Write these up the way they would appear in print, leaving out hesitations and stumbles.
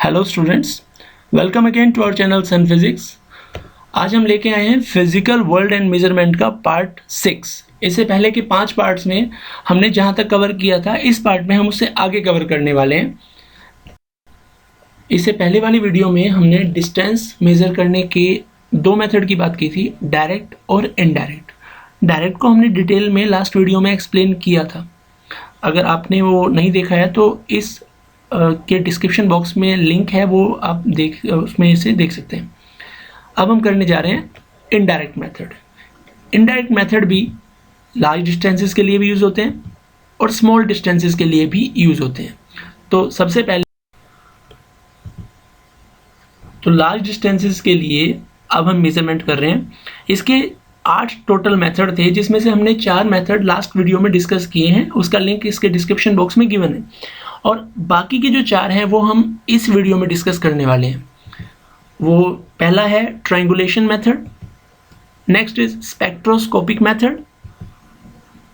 Hello students, welcome again to our channel Sun Physics. आज हम लेके आए हैं फिजिकल वर्ल्ड एंड मेजरमेंट का पार्ट 6। इससे पहले के 5 पार्ट्स में हमने जहां तक कवर किया था, इस पार्ट में हम उससे आगे कवर करने वाले हैं। इससे पहले वाली वीडियो में हमने डिस्टेंस मेजर करने के 2 मेथड की बात की थी, डायरेक्ट और इनडायरेक्ट। डायरेक्ट को हमने डिटेल में लास्ट वीडियो में एक्सप्लेन किया था। अगर आपने वो नहीं देखा है तो इस के डिस्क्रिप्शन बॉक्स में लिंक है, वो आप उसमें से देख सकते हैं। अब हम करने जा रहे हैं इनडायरेक्ट मेथड। इनडायरेक्ट मेथड भी लार्ज डिस्टेंसेस के लिए भी यूज़ होते हैं और स्मॉल डिस्टेंसेस के लिए भी यूज़ होते हैं। तो सबसे पहले तो लार्ज डिस्टेंसेस के लिए अब हम मेजरमेंट कर रहे हैं। इसके 8 टोटल मेथड थे, जिसमें से हमने 4 मेथड लास्ट वीडियो में डिस्कस किए हैं। उसका लिंक इसके डिस्क्रिप्शन बॉक्स में गिवन है, और बाकी के जो 4 हैं वो हम इस वीडियो में डिस्कस करने वाले हैं। वो पहला है triangulation method, next is spectroscopic method,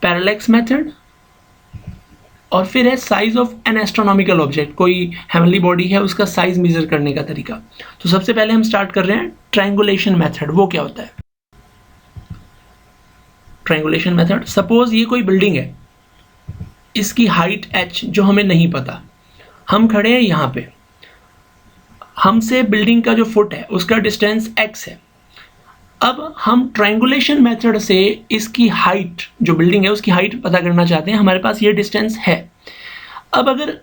parallax method, और फिर है size of an astronomical object. कोई हेवनली बॉडी है, उसका साइज मेजर करने का तरीका। तो सबसे पहले हम स्टार्ट कर रहे हैं ट्रायंगुलेशन मेथड। वो क्या होता है ट्रायंगुलेशन मेथड? सपोज ये कोई बिल्डिंग है, इसकी हाइट h जो हमें नहीं पता, हम खड़े हैं यहाँ पे, हमसे बिल्डिंग का जो फुट है उसका डिस्टेंस x है। अब हम ट्रायंगुलेशन मेथड से इसकी हाइट, जो बिल्डिंग है उसकी हाइट पता करना चाहते हैं। हमारे पास ये डिस्टेंस है। अब अगर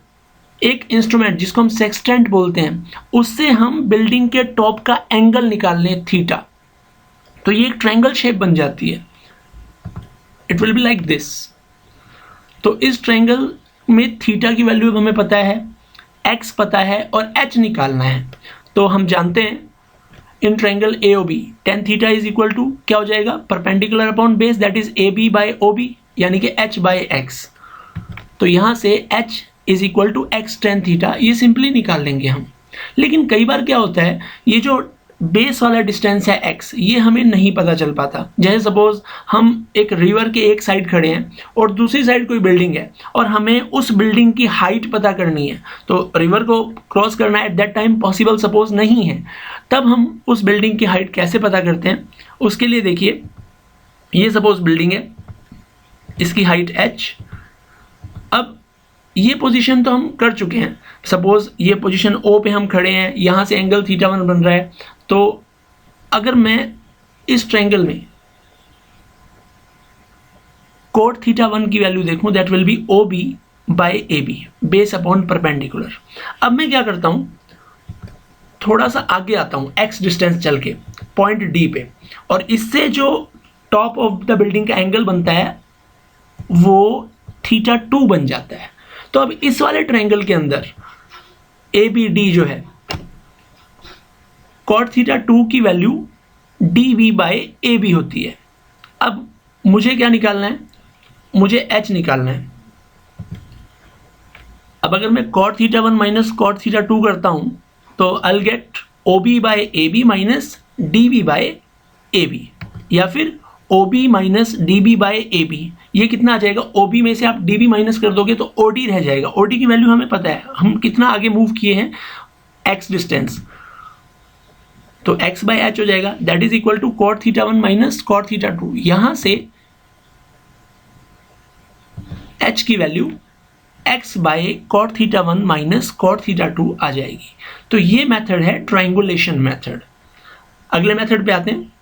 एक इंस्ट्रूमेंट जिसको हम सेक्सटेंट बोलते हैं, उससे हम बिल्डिंग के टॉप का एंगल निकाल लें थीटा, तो ये एक ट्रायंगल शेप बन जाती है। It will be like this. तो इस ट्रायंगल में थीटा की वैल्यू हमें पता है, x पता है और h निकालना है। तो हम जानते हैं in triangle AOB tan theta is equal to क्या हो जाएगा, perpendicular upon base, that is AB by OB, यानी कि h बाय x। तो यहाँ से h is equal to x tan theta, ये सिंपली निकाल लेंगे हम। लेकिन कई बार क्या होता है, ये जो बेस वाला डिस्टेंस है x, ये हमें नहीं पता चल पाता। जैसे सपोज हम एक रिवर के एक साइड खड़े हैं और दूसरी साइड कोई बिल्डिंग है, और हमें उस बिल्डिंग की हाइट पता करनी है। तो रिवर को क्रॉस करना at that time possible suppose नहीं है। तब हम उस बिल्डिंग की हाइट कैसे पता करते हैं? उसके लिए देखिए, ये सपोज बिल्डिंग है, इसकी हाइट h। अब ये पोजीशन तो हम कर चुके हैं। सपोज ये पोजीशन O पे हम खड़े हैं, यहाँ से एंगल θ1 बन रहा है। तो अगर मैं इस ट्रायंगल में कोट θ1 की वैल्यू देखूं, that will be OB by AB, base upon perpendicular. अब मैं क्या करता हूं, थोड़ा सा आगे आता हूं x डिस्टेंस चल के पॉइंट D पे, और इससे जो टॉप ऑफ द बिल्डिंग का एंगल बनता है वो θ2 बन जाता है। तो अब इस वाले ट्रायंगल के अंदर ABD जो है, cot θ2 की वैल्यू DB बाय AB होती है। अब मुझे क्या निकालना है, मुझे h निकालना है। अब अगर मैं cot θ1 माइनस cot θ2 करता हूं, तो I'll get OB by AB minus DB by AB, या फिर OB minus DB by AB। ये कितना आ जाएगा, OB में से आप DB माइनस कर दोगे तो OD रह जाएगा। OD की वैल्यू हमें पता है, हम कितना आगे मूव किए हैं, x डिस्टेंस। तो x बाय h हो जाएगा, that is equal to cot θ1 minus cot θ2। यहां से h की value x by cot θ1 minus cot θ2 आ जाएगी। तो ये मेथड है ट्रायंगुलेशन मेथड। अगले मेथड पे आते हैं,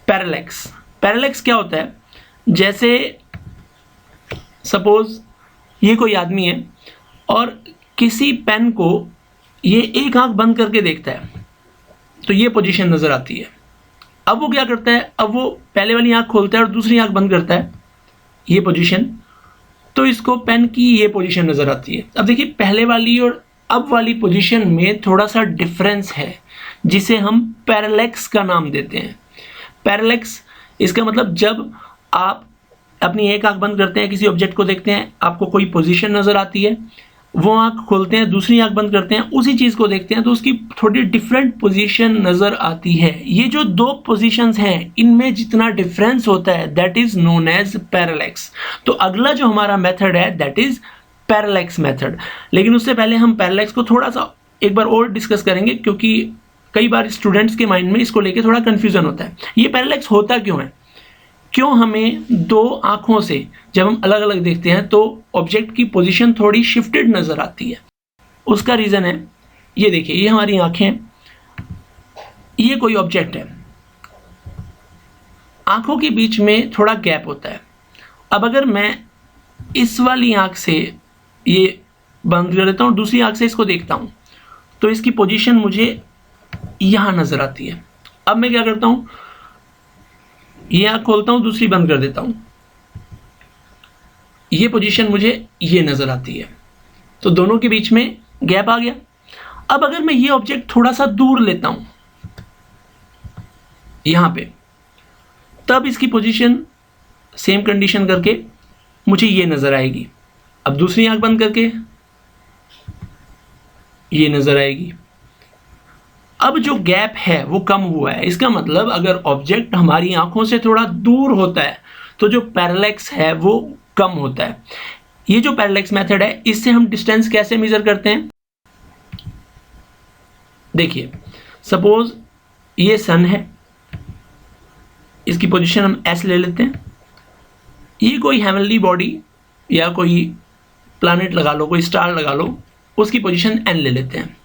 पैरेलैक्स। पैरेलैक्स क्या होता है, जैसे सपोज ये कोई आदमी है और किसी पेन को ये एक आंख बंद करके देखता है, तो ये पोजीशन नजर आती है। अब वो क्या करता है, अब वो पहले वाली आंख खोलता है और दूसरी आंख बंद करता है, ये पोजीशन, तो इसको पेन की ये पोजीशन नजर आती है। अब देखिए, पहले वाली और अब वाली पोजीशन में थोड़ा सा डिफरेंस है, जिसे हम पैरेलैक्स का नाम देते हैं। पैरेलैक्स, इसका मतलब जब आप अपनी एक आंख बंद करते हैं, किसी ऑब्जेक्ट को देखते हैं, आपको कोई पोजीशन नजर आती है, वो आंख खोलते हैं, दूसरी आंख बंद करते हैं, उसी चीज को देखते हैं, तो उसकी थोड़ी डिफरेंट पोजीशन नजर आती है। ये जो दो पोजीशंस हैं, इनमें जितना डिफरेंस होता है that is known as parallax. तो अगला जो हमारा मेथड है दैट इज पैरेलैक्स मेथड। लेकिन उससे पहले हम पैरेलैक्स को थोड़ा सा एक बार और डिस्कस करेंगे, क्योंकि कई बार स्टूडेंट्स के माइंड में इसको लेके थोड़ा कंफ्यूजन होता है। ये पैरेलैक्स होता क्यों है, क्यों हमें दो आंखों से जब हम अलग अलग देखते हैं तो ऑब्जेक्ट की पोजीशन थोड़ी शिफ्टेड नजर आती है? उसका रीजन है, ये देखिए, ये हमारी आंखें हैं, ये कोई ऑब्जेक्ट है, आंखों के बीच में थोड़ा गैप होता है। अब अगर मैं इस वाली आंख से ये बंद कर देता हूँ, दूसरी आंख से इसको देखता हूँ, तो इसकी पोजीशन मुझे यहां नजर आती है। अब मैं क्या करता हूं, ये आंख खोलता हूं, दूसरी बंद कर देता हूं, ये पोजीशन मुझे ये नजर आती है, तो दोनों के बीच में गैप आ गया। अब अगर मैं ये ऑब्जेक्ट थोड़ा सा दूर लेता हूं यहां पे, तब इसकी पोजीशन सेम कंडीशन करके मुझे ये नजर आएगी। अब दूसरी आंख बंद करके ये नजर आएगी। अब जो गैप है वो कम हुआ है। इसका मतलब अगर ऑब्जेक्ट हमारी आंखों से थोड़ा दूर होता है तो जो पैरेलैक्स है वो कम होता है। ये जो पैरेलैक्स मेथड है, इससे हम डिस्टेंस कैसे मेजर करते हैं? देखिए, सपोज ये सन है, इसकी पोजीशन हम एस ले लेते हैं। ये कोई हेवनली बॉडी या कोई प्लैनेट लगा लो, कोई स्टार लगा लो, उसकी पोजीशन एन ले लेते हैं।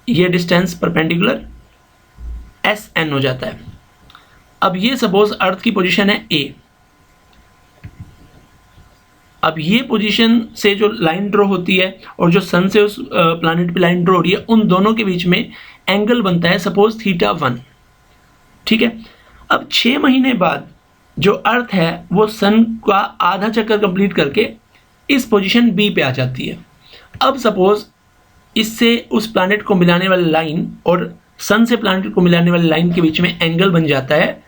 ये डिस्टेंस परपेंडिकुलर एस एन हो जाता है। अब ये सपोज अर्थ की पोजीशन है ए। अब ये पोजीशन से जो लाइन ड्रॉ होती है और जो सन से उस प्लैनेट पे लाइन ड्रॉ हो रही है, उन दोनों के बीच में एंगल बनता है सपोज θ1। ठीक है। अब 6 महीने बाद जो अर्थ है वो सन का आधा चक्कर कंप्लीट करके इस पोजीशन बी पे आ जाती है। अब सपोज इससे उस प्लैनेट को मिलाने वाली लाइन और सन से प्लैनेट को मिलाने वाली लाइन के बीच में एंगल बन जाता है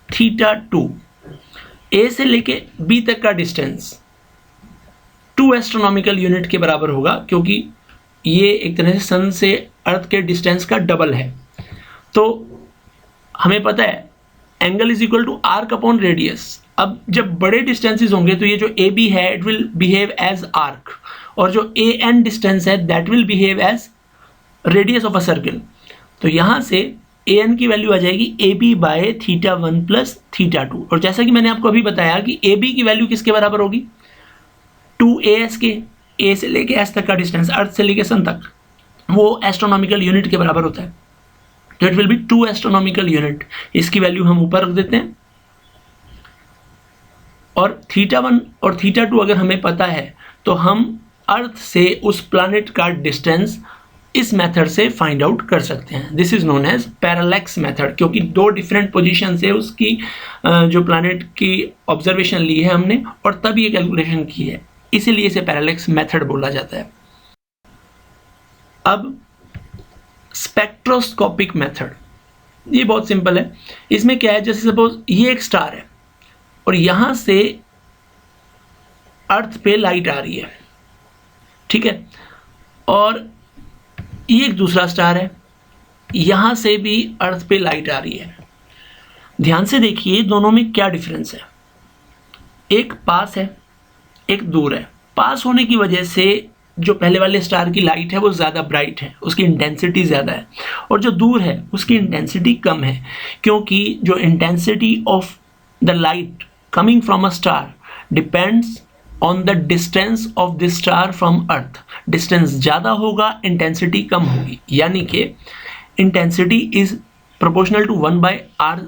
θ2। ए से लेके बी तक का डिस्टेंस 2 एस्ट्रोनॉमिकल यूनिट के बराबर होगा, क्योंकि ये एक तरह से सन से अर्थ के डिस्टेंस का डबल है। तो हमें पता है angle is equal to arc upon radius. अब जब बड़े डिस्टेंसेस होंगे तो ये जो ए बी है it will behave as arc, और जो ए एन डिस्टेंस है that will behave as radius of a circle. तो यहाँ से ए एन की वैल्यू आ जाएगी ए बी बाय θ1 प्लस θ2। और जैसा कि मैंने आपको अभी बताया कि ए बी की वैल्यू किसके बराबर होगी? 2as के, ए से लेके एस तक का डिस्टेंस, अर्थ से लेके सन तक, वो एस्ट्रोनॉमिकल यूनिट के बराबर होता है। तो it will be 2 astronomical unit. इसकी वैल्यू हम ऊपर रख देते हैं। और θ1 और θ2 अगर हमें पता है तो हम अर्थ से उस प्लैनेट का डिस्टेंस इस मेथड से फाइंड आउट कर सकते हैं। This is known as parallax method, क्योंकि 2 डिफरेंट पोजीशन से उसकी जो प्लैनेट की ऑब्जर्वेशन ली है हमने और तब ये कैलकुलेशन की है, इसीलिए इसे पैरेलैक्स मेथड बोला जाता है। अब स्पेक्ट्रोस्कोपिक मेथड, ये बहुत सिंपल है। इसमें क्या है, जैसे सपोज ये एक स्टार है और यहां से अर्थ पे लाइट आ रही है, ठीक है, और ये एक दूसरा स्टार है, यहां से भी अर्थ पे लाइट आ रही है। ध्यान से देखिए दोनों में क्या डिफरेंस है। एक पास है, एक दूर है। पास होने की वजह से जो पहले वाले स्टार की लाइट है वो ज़्यादा ब्राइट है, उसकी इंटेंसिटी ज़्यादा है, और जो दूर है उसकी इंटेंसिटी कम है, क्योंकि जो intensity of the light coming from a star depends on the distance of this star from earth. Distance ज़्यादा होगा, इंटेंसिटी कम होगी, यानी कि intensity is proportional to 1/r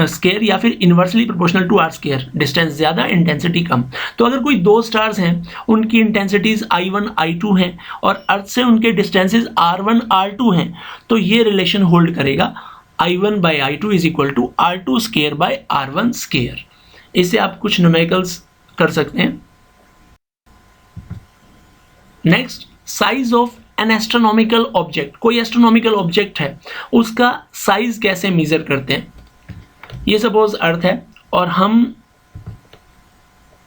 square या फिर inversely proportional to r square. Distance ज़्यादा, intensity कम। तो अगर कोई 2 स्टार्स हैं, उनकी इंटेंसिटीज I1 I2 हैं और अर्थ से उनके डिस्टेंसेस R1 R2 हैं, तो ये रिलेशन होल्ड करेगा I1 by I2 is equal to R2 square by R1 square. इससे आप कुछ न्यूमेरिकल्स कर सकते हैं। Next, size of an astronomical object. कोई एस्ट्रोनॉमिकल ऑब्जेक्ट है, उसका साइज कैसे मेजर करते हैं? ये सपोज अर्थ है और हम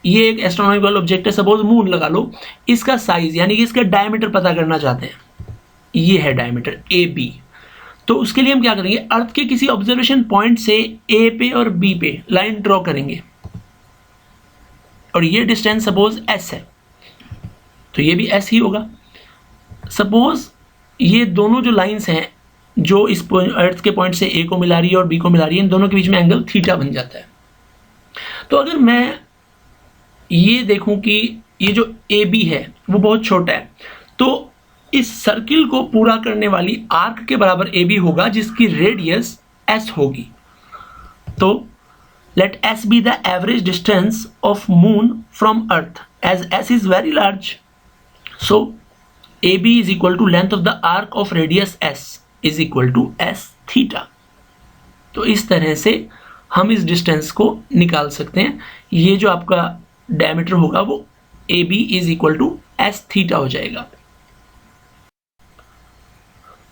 ये एक एस्ट्रोनॉमिकल ऑब्जेक्ट है, सपोज मून लगा लो, इसका साइज यानी कि इसका डायमीटर पता करना चाहते हैं, ये है डायमीटर ए बी। तो उसके लिए हम क्या करेंगे, अर्थ के किसी ऑब्जर्वेशन पॉइंट से ए पे और बी पे लाइन ड्रॉ करेंगे, और ये डिस्टेंस सपोज एस है, तो ये भी एस ही होगा। सपोज ये दोनों जो लाइंस हैं जो इस अर्थ के पॉइंट से ए को मिला रही है और बी को मिला रही है, इन दोनों के बीच में एंगल थीटा बन जाता है। तो अगर मैं ये देखूं कि ये जो ए बी है वो बहुत छोटा है, तो इस सर्किल को पूरा करने वाली आर्क के बराबर ए बी होगा जिसकी रेडियस एस होगी। तो let S be the average distance of moon from earth as S is very large, so A B is equal to length of the arc of radius S is equal to S theta. तो इस तरह से हम इस distance को निकाल सकते हैं। ये जो आपका डायमीटर होगा वो A B is equal to S theta हो जाएगा।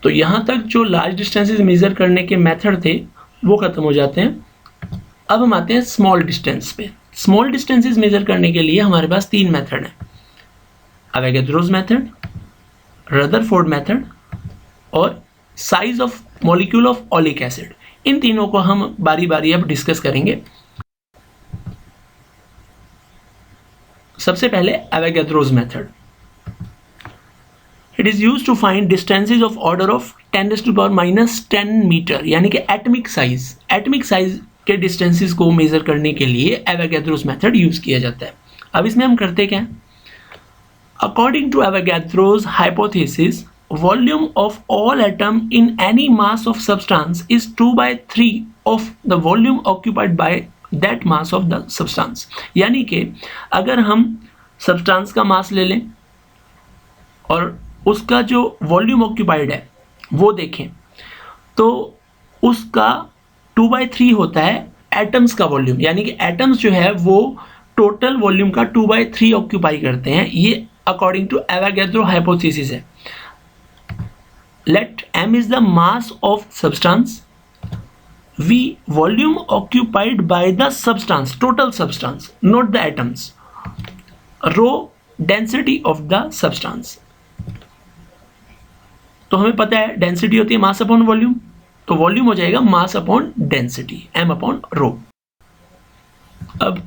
तो यहाँ तक जो लार्ज डिस्टेंसेस मेजर करने के मेथड थे वो खत्म हो जाते हैं। अब हम आते हैं स्मॉल डिस्टेंस पे। स्मॉल डिस्टेंसेस मेजर करने के लिए हमारे पास 3 मेथड हैं, अवोगाद्रोस मेथड, रदरफोर्ड मेथड और size of molecule of oleic acid. इन तीनों को हम बारी बारी अब डिस्कस करेंगे। सबसे पहले Avogadro's method. It is used to find distances of order of 10⁻⁻10 metre, यानी कि एटमिक साइज के डिस्टेंसेस को मेजर करने के लिए अवोगाद्रोस मेथड यूज किया जाता है। अब इसमें हम करते क्या हैं, according to Avogadro's hypothesis, volume of all atom in any mass of substance is 2/3 of the volume occupied by that mass of the substance। यानी कि अगर हम सब्सटेंस का मास ले लें और उसका जो वॉल्यूम ऑक्यूपाइड है वो देखें, तो उसका 2/3 होता है एटम्स का वॉल्यूम, यानी कि एटम्स जो है वो टोटल वॉल्यूम का 2/3 ऑक्यूपाई करते हैं। ये अकॉर्डिंग टू एवोगाद्रो हाइपोथेसिस है। Let m is the mass of substance, v volume occupied by the substance, total substance, not the atoms, rho density of the substance। तो हमें पता है डेंसिटी होती है मास अपॉन वॉल्यूम, तो volume हो जाएगा mass upon density, m upon rho. अब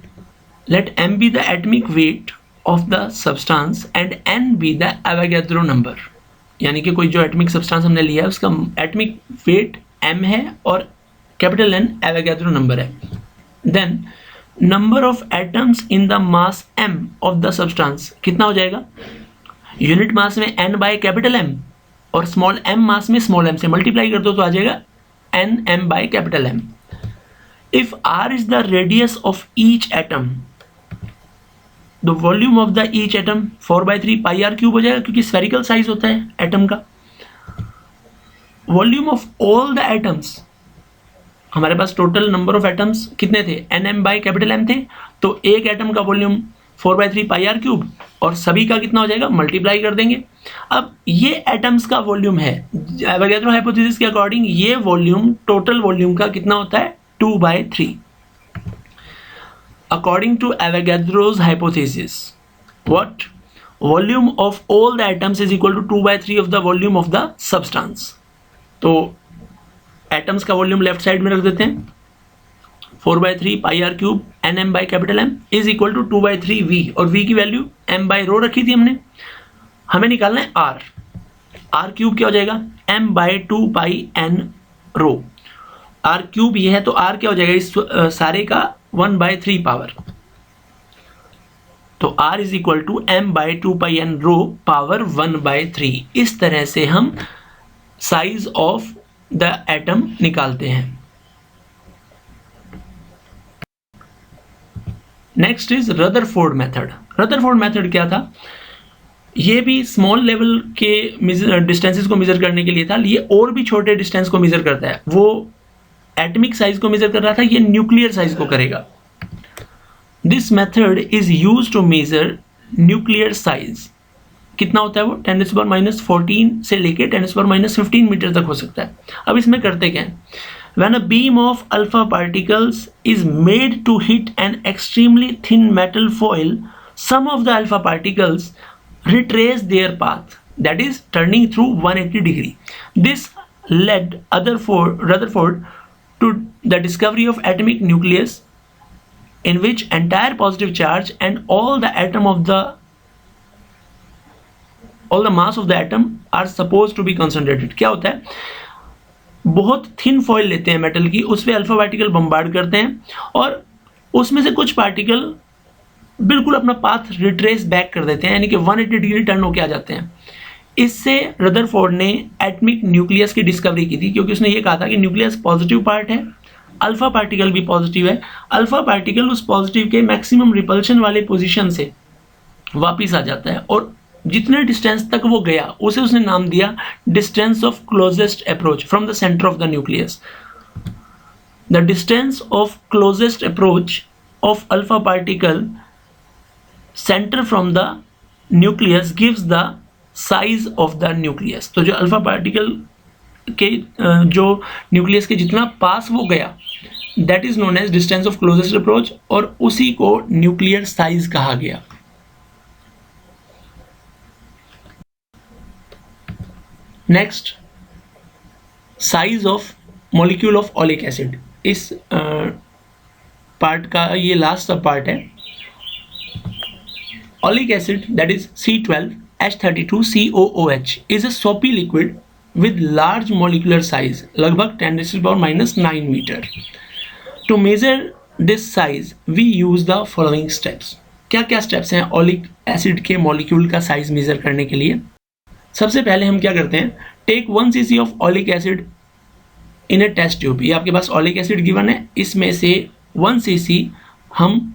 let m be the atomic weight of the substance and n be the Avogadro number, यानी कि कोई जो एटमिक सब्सटेंस हमने लिया है उसका एटमिक वेट m है और कैपिटल N एवोगाद्रो नंबर है। Then number of atoms in the mass m of the substance कितना हो जाएगा, यूनिट मास में n बाय कैपिटल M और स्मॉल m मास में स्मॉल m से मल्टीप्लाई कर दो तो आ जाएगा n m by capital M। If r is the radius of each atom, the volume of the each atom 4/3 pi are cube हो जाएगा, क्योंकि स्फेरिकल साइज होता है एटम का। Volume of all the atoms, हमारे पास टोटल नंबर ऑफ एटम्स कितने थे, nm बाई कैपिटल M थे, तो एक एटम का वॉल्यूम 4/3 पाई आर क्यूब और सभी का कितना हो जाएगा, मल्टीप्लाई कर देंगे। अब ये एटम्स का वॉल्यूम है, एवोगाद्रो हाइपोथेसिस के अकॉर्डिंग ये वॉल्यूम टोटल वॉल्यूम का कितना होता है, 2/3। According to Avogadro's hypothesis, what volume of all the atoms is equal to 2/3 of the volume of the substance। तो एटम्स का वॉल्यूम लेफ्ट साइड में रख देते हैं, 4/3 pi are cube nm by capital M is equal to 2/3 v, और v की value m by rho रखी थी हमने। हमें निकालना है r क्यूब क्या हो जाएगा, m by 2 pi n rho. r cube ये है तो r क्या हो जाएगा, इस सारे का 1/3 पावर, तो r is equal to m by 2 pi n rho power 1/3। इस तरह से हम साइज ऑफ द एटम निकालते हैं। Next is Rutherford method. Rutherford method क्या था, ये भी स्मॉल लेवल के डिस्टेंसेस को मेजर करने के लिए था, ये और भी छोटे डिस्टेंस को मेजर करता है। वो एटमिक साइज को मेजर कर रहा था, ये न्यूक्लियर साइज को करेगा। This method is use to measure nuclear size. कितना होता है वो, 10⁻⁻14 से लेके 10⁻⁻15 मीटर तक हो सकता है। अब इसमें करते क्या है, When a beam of alpha particles is made to hit an extremely thin metal foil, some of the alpha particles retrace their path, that is, turning through 180 degree. This led Rutherford to the discovery of atomic nucleus, in which entire positive charge and all the mass of the atom are supposed to be concentrated. क्या होता है, बहुत thin foil लेते हैं metal की, उस पर alpha particle bombard करते हैं और उसमें से कुछ पार्टिकल बिल्कुल अपना पाथ रिट्रेस बैक कर देते हैं, यानी कि 180 डिग्री टर्न होके आ जाते हैं. इससे रदरफोर्ड ने एटमिक न्यूक्लियस की डिस्कवरी की थी, क्योंकि उसने ये कहा था कि न्यूक्लियस पॉजिटिव पार्ट है, अल्फा पार्टिकल भी पॉजिटिव है, अल्फा पार्टिकल उस पॉजिटिव के मैक्सिमम रिपल्शन वाले पोजीशन से वापस आ जाता है और जितने डिस्टेंस तक वो गया उसे उसने नाम दिया distance of closest approach from the centre of the nucleus. The distance of closest approach of alpha particle centre from the nucleus gives the size of the nucleus. तो जो अल्फा पार्टिकल के जो न्यूक्लियस के जितना पास वो गया, that is known as distance of closest approach, और उसी को न्यूक्लियर साइज कहा गया. Next, size of molecule of oleic acid. इस पार्ट का ये लास्ट सब पार्ट है. Oleic acid, that is C12H32COOH, is a soapy liquid with large molecular size, लगभग 10⁻⁹ metre. To measure this size, we use the following steps. क्या क्या steps हैं oleic acid के molecule का size measure करने के लिए? सबसे पहले हम क्या करते हैं, take 1 cc of oleic acid in a test tube. ये आपके पास ओलिक एसिड गिवन है, इसमें से 1 cc हम,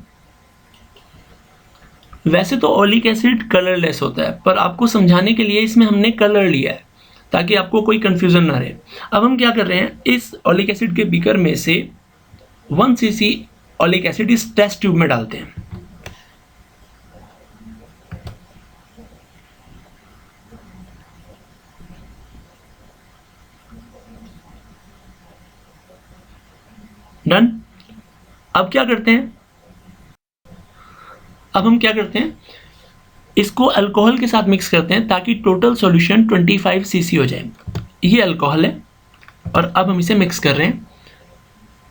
वैसे तो ओलिक एसिड कलरलेस होता है, पर आपको समझाने के लिए इसमें हमने कलर लिया है ताकि आपको कोई कंफ्यूजन ना रहे. अब हम क्या कर रहे हैं, इस ओलिक एसिड के बीकर में से 1 cc ओलिक एसिड इस टेस्ट ट्यूब में डालते हैं. डन. अब क्या करते हैं, अब हम क्या करते हैं, इसको अल्कोहल के साथ मिक्स करते हैं ताकि टोटल सॉल्यूशन 25 cc हो जाए. ये अल्कोहल है और अब हम इसे मिक्स कर रहे हैं.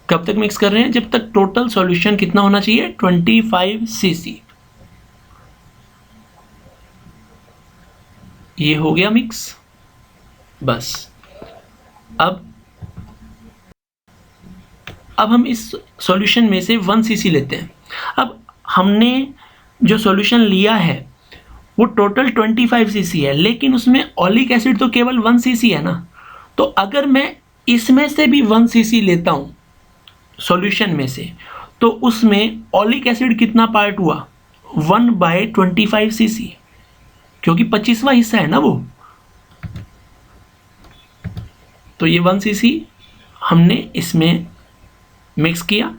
कब तक मिक्स कर रहे हैं, जब तक टोटल सॉल्यूशन कितना होना चाहिए, 25 cc. ये हो गया मिक्स. बस अब हम इस सॉल्यूशन में से 1 cc लेते हैं. अब हमने जो सॉल्यूशन लिया है वो टोटल 25 cc है, लेकिन उसमें ओलिक एसिड तो केवल 1 cc है ना. तो अगर मैं इसमें से भी 1 cc लेता हूँ सॉल्यूशन में से, तो उसमें ओलिक एसिड कितना पार्ट हुआ, 1/25 cc, क्योंकि 25वां हिस्सा है ना वो. तो ये 1 cc हमने इसमें मिक्स किया.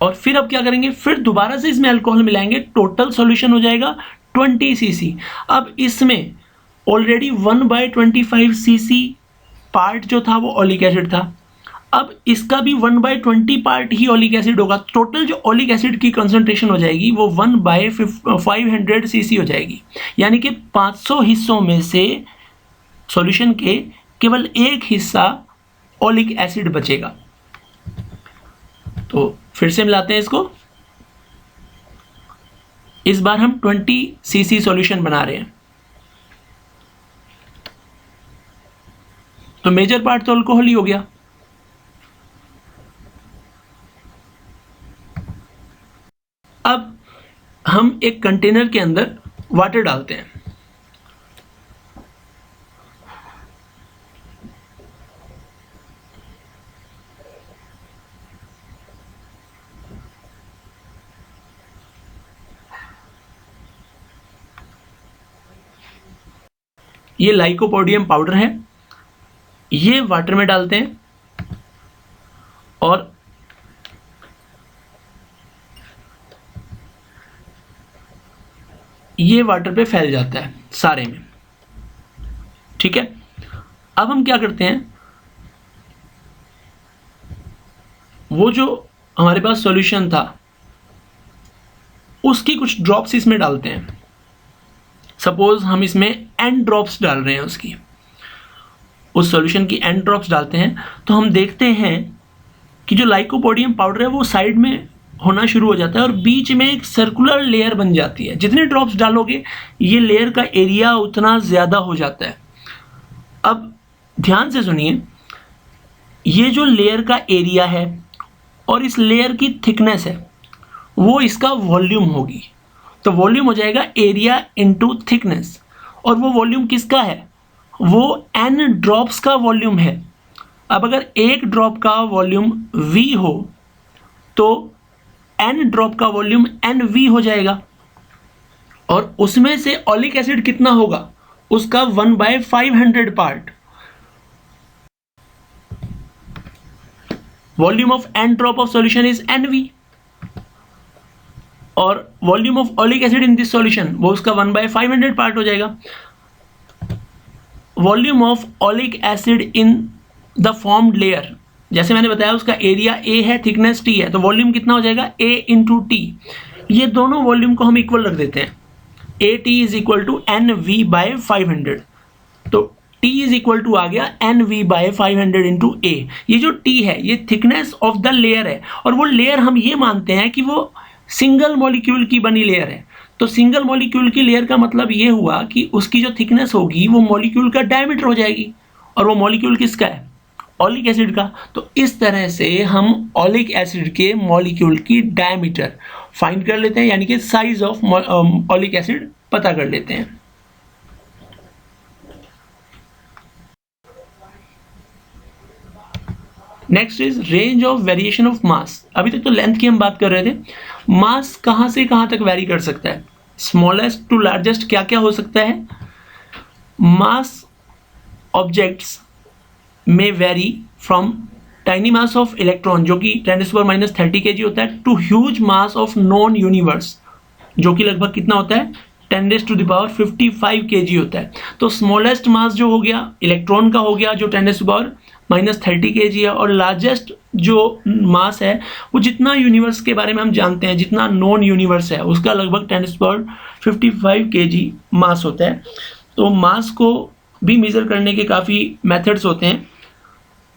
और फिर अब क्या करेंगे, फिर दोबारा से इसमें अल्कोहल मिलाएंगे, टोटल सॉल्यूशन हो जाएगा 20 cc. अब इसमें ऑलरेडी 1/25 cc पार्ट जो था वो ओलिक एसिड था, अब इसका भी 1/20 पार्ट ही ओलिक एसिड होगा. टोटल जो ओलिक एसिड की कंसंट्रेशन हो जाएगी वो 1/500 cc हो जाएगी, यानी कि 500 हिस्सों में से सॉल्यूशन के केवल एक हिस्सा ओलिक एसिड बचेगा. तो फिर से मिलाते हैं इसको. इस बार हम 20 cc सॉल्यूशन बना रहे हैं. तो मेजर पार्ट तो अल्कोहल ही हो गया. अब हम एक कंटेनर के अंदर वाटर डालते हैं. ये लाइकोपोडियम पाउडर है, ये वाटर में डालते हैं और ये वाटर पे फैल जाता है. सारे में। ठीक है, अब हम क्या करते हैं, वो जो हमारे पास सॉल्यूशन था उसकी कुछ ड्रॉप्स इसमें डालते हैं। सपोज हम इसमें n ड्रॉप्स डाल रहे हैं, उसकी उस सॉल्यूशन की n ड्रॉप्स डालते हैं, तो हम देखते हैं कि जो लाइकोपोडियम पाउडर है वो साइड में होना शुरू हो जाता है और बीच में एक सर्कुलर लेयर बन जाती है। जितने ड्रॉप्स डालोगे ये लेयर का एरिया उतना ज़्यादा हो जाता है। अब ध्यान से सुनिए, ये जो लेयर का एरिया है और इस लेयर की थिकनेस है वो इसका वॉल्यूम होगी। तो वॉल्यूम हो जाएगा एरिया इनटू थिकनेस, और वो वॉल्यूम किसका है, वो n ड्रॉप्स का वॉल्यूम है। अब अगर एक ड्रॉप का वॉल्यूम v हो तो n ड्रॉप का वॉल्यूम nv हो जाएगा, और उसमें से ऑलिक एसिड कितना होगा, उसका 1/500 part. Volume of n drop of solution is nv, और volume of oleic acid in this solution वो उसका 1/500 पार्ट हो जाएगा। Volume of oleic acid in the formed layer, जैसे मैंने बताया उसका एरिया a है, थिकनेस t है, तो वॉल्यूम कितना हो जाएगा a इंटू टी। ये दोनों वॉल्यूम को हम इक्वल रख देते हैं, AT is equal to NV/500, तो T इज इक्वल टू आ गया NV/500 इंटू A। ये जो T है ये थिकनेस ऑफ द लेयर है, और वो लेयर हम ये मानते हैं कि वो सिंगल मॉलिक्यूल की बनी लेयर है। तो सिंगल मॉलिक्यूल की लेयर का मतलब ये हुआ कि उसकी जो थिकनेस होगी वो मॉलिक्यूल का डायमीटर हो जाएगी, और वो मॉलिक्यूल किसका है, ऑलिक एसिड का। तो इस तरह से हम ऑलिक एसिड के मॉलिक्यूल की डायमीटर फाइंड कर लेते हैं, यानी कि साइज ऑफ ऑलिक एसिड पता कर लेते हैं। Next is range of variation of mass. अभी तक तो लेंथ की हम बात कर रहे थे, मास कहाँ से कहाँ तक वेरी कर सकता है, स्मॉलेस्ट टू लार्जेस्ट क्या क्या हो सकता है। मास ऑब्जेक्ट्स में very from tiny mass of electron जो कि 10⁻³ kg होता है, to huge mass of known universe जो कि लगभग कितना होता है 10⁻55 kg होता है। तो स्मॉलेस्ट मास जो हो गया इलेक्ट्रॉन का हो गया जो 10⁻³ kg है, और लार्जेस्ट जो मास है वो जितना यूनिवर्स के बारे में हम जानते हैं, जितना नॉन यूनिवर्स है उसका लगभग 10⁻55 kg मास होता है। तो मास को भी मेजर करने के काफ़ी मेथड्स होते हैं,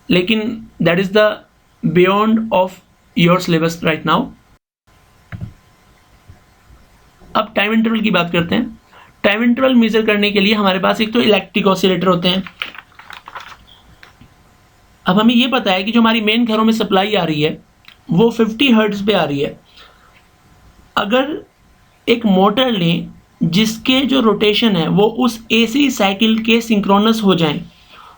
लेकिन that is the beyond of your syllabus right now. अब टाइम इंटरवल की बात करते हैं। टाइम इंटरवल मेजर करने के लिए हमारे पास एक तो इलेक्ट्रिक ऑसिलेटर होते हैं। अब हमें ये पता है कि जो हमारी मेन घरों में सप्लाई आ रही है वो 50 हर्ट्ज पे आ रही है। अगर एक मोटर लें जिसके जो रोटेशन है वो उस AC साइकिल के सिंक्रोनस हो जाएं,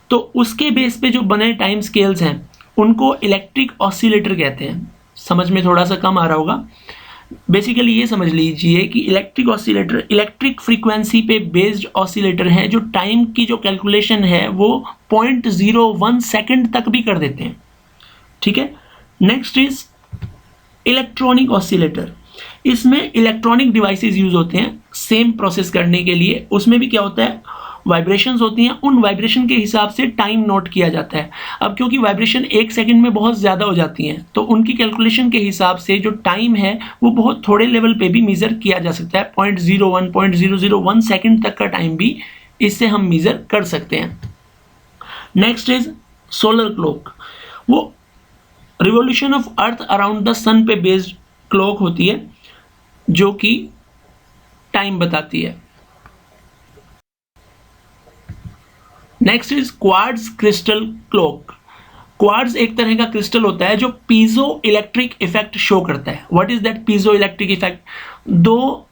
तो उसके बेस पे जो बने टाइम स्केल्स हैं उनको इलेक्ट्रिक ऑसिलेटर कहते हैं। समझ में थोड़ा सा कम आ रहा होगा। बेसिकली ये समझ लीजिए कि इलेक्ट्रिक ऑसिलेटर इलेक्ट्रिक फ्रीक्वेंसी पे बेस्ड ऑसिलेटर हैं जो टाइम की जो कैलकुलेशन है वो 0.01 सेकंड तक भी कर देते हैं। ठीक है, नेक्स्ट इज इलेक्ट्रॉनिक ऑसिलेटर। इसमें इलेक्ट्रॉनिक डिवाइसेस यूज होते हैं सेम प्रोसेस करने के लिए। उसमें भी क्या होता है, वाइब्रेशंस होती हैं, उन वाइब्रेशन के हिसाब से टाइम नोट किया जाता है। अब क्योंकि वाइब्रेशन 1 सेकंड में बहुत ज़्यादा हो जाती हैं तो उनकी कैलकुलेशन के हिसाब से जो टाइम है वो बहुत थोड़े लेवल पे भी मेज़र किया जा सकता है। 0.01 0.001 सेकंड तक का टाइम भी इससे हम मेज़र कर सकते हैं। Next is solar clock. वो revolution of earth around the sun पे बेस्ड क्लॉक होती है जो कि टाइम बताती है। Next is quartz crystal clock. Quartz एक तरह का क्रिस्टल होता है जो पीजो इलेक्ट्रिक इफेक्ट शो करता है। What is that piezo electric effect? दो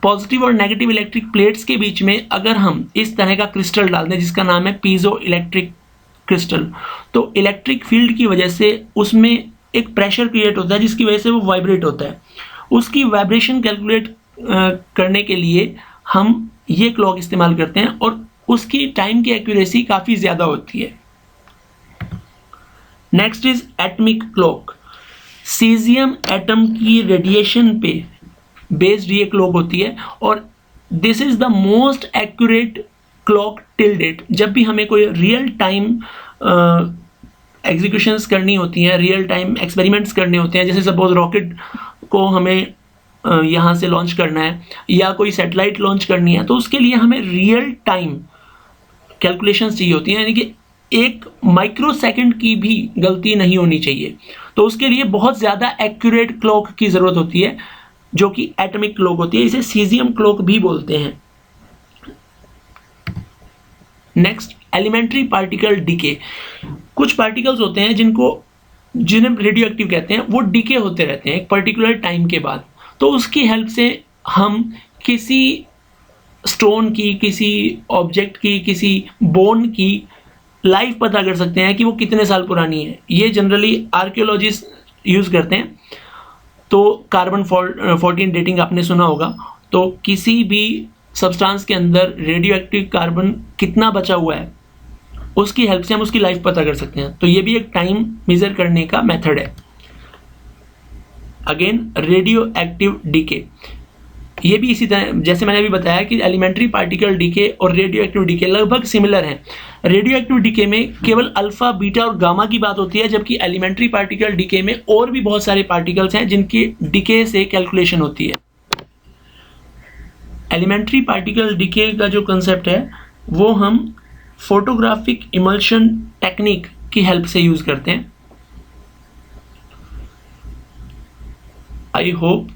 पॉजिटिव और नेगेटिव इलेक्ट्रिक प्लेट्स के बीच में अगर हम इस तरह का क्रिस्टल डाल दें जिसका नाम है पीजो इलेक्ट्रिक क्रिस्टल, तो इलेक्ट्रिक फील्ड की वजह से उसमें एक प्रेशर क्रिएट होता है जिसकी वजह से वो वाइब्रेट होता है। उसकी वाइब्रेशन कैलकुलेट करने के लिए हम ये क्लॉक इस्तेमाल करते हैं और उसकी टाइम की एक्यूरेसी काफ़ी ज़्यादा होती है। Next is atomic clock. Caesium atom की रेडिएशन पे बेस्ड ये क्लॉक होती है और this is the most accurate clock till date. जब भी हमें कोई रियल टाइम एग्जीक्यूशंस करनी होती हैं, रियल टाइम एक्सपेरिमेंट्स करने होते हैं, जैसे सपोज रॉकेट को हमें यहाँ से लॉन्च करना है या कोई सैटेलाइट लॉन्च करनी है, तो उसके लिए हमें रियल टाइम कैलकुलेशंस चाहिए होती हैं, यानी कि एक माइक्रो सेकंड की भी गलती नहीं होनी चाहिए। तो उसके लिए बहुत ज़्यादा एक्यूरेट क्लॉक की ज़रूरत होती है, जो कि एटॉमिक क्लॉक होती है। इसे सीजियम क्लॉक भी बोलते हैं। Next, elementary particle decay. कुछ पार्टिकल्स होते हैं जिन्हें रेडियो एक्टिव कहते हैं, वो डीके होते रहते हैं एक पर्टिकुलर टाइम के बाद। तो उसकी हेल्प से हम किसी स्टोन की, किसी ऑब्जेक्ट की, किसी बोन की लाइफ पता कर सकते हैं कि वो कितने साल पुरानी है। ये जनरली आर्कियोलॉजिस्ट यूज़ करते हैं। तो कार्बन 14 डेटिंग आपने सुना होगा। तो किसी भी सब्सटेंस के अंदर रेडियो एक्टिव कार्बन कितना बचा हुआ है, उसकी हेल्प से हम उसकी लाइफ पता कर सकते हैं। तो ये भी एक टाइम मेजर करने का मेथड है। अगेन, रेडियो एक्टिव डीके, ये भी इसी तरह, जैसे मैंने अभी बताया कि एलिमेंट्री पार्टिकल डीके और रेडियो एक्टिव डीके लगभग सिमिलर हैं। रेडियो एक्टिव डीके में केवल अल्फा, बीटा और गामा की बात होती है, जबकि एलिमेंट्री पार्टिकल डीके में और भी बहुत सारे पार्टिकल्स हैं जिनकी डीके से कैलकुलेशन होती है। एलिमेंट्री पार्टिकल डीके का जो कंसेप्ट है वो हम फोटोग्राफिक इमल्शन टेक्निक की हेल्प से यूज करते हैं। आई होप,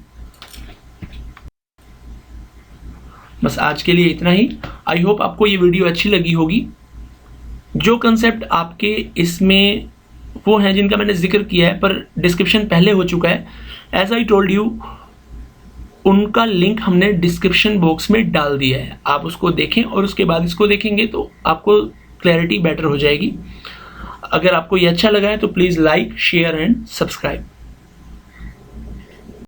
बस आज के लिए इतना ही। आई होप आपको ये वीडियो अच्छी लगी होगी। जो कंसेप्ट आपके इसमें वो हैं जिनका मैंने जिक्र किया है पर डिस्क्रिप्शन पहले हो चुका है, एज आई टोल्ड यू, उनका लिंक हमने डिस्क्रिप्शन बॉक्स में डाल दिया है। आप उसको देखें और उसके बाद इसको देखेंगे तो आपको क्लैरिटी बेटर हो जाएगी। अगर आपको ये अच्छा लगा है तो please like, share and subscribe.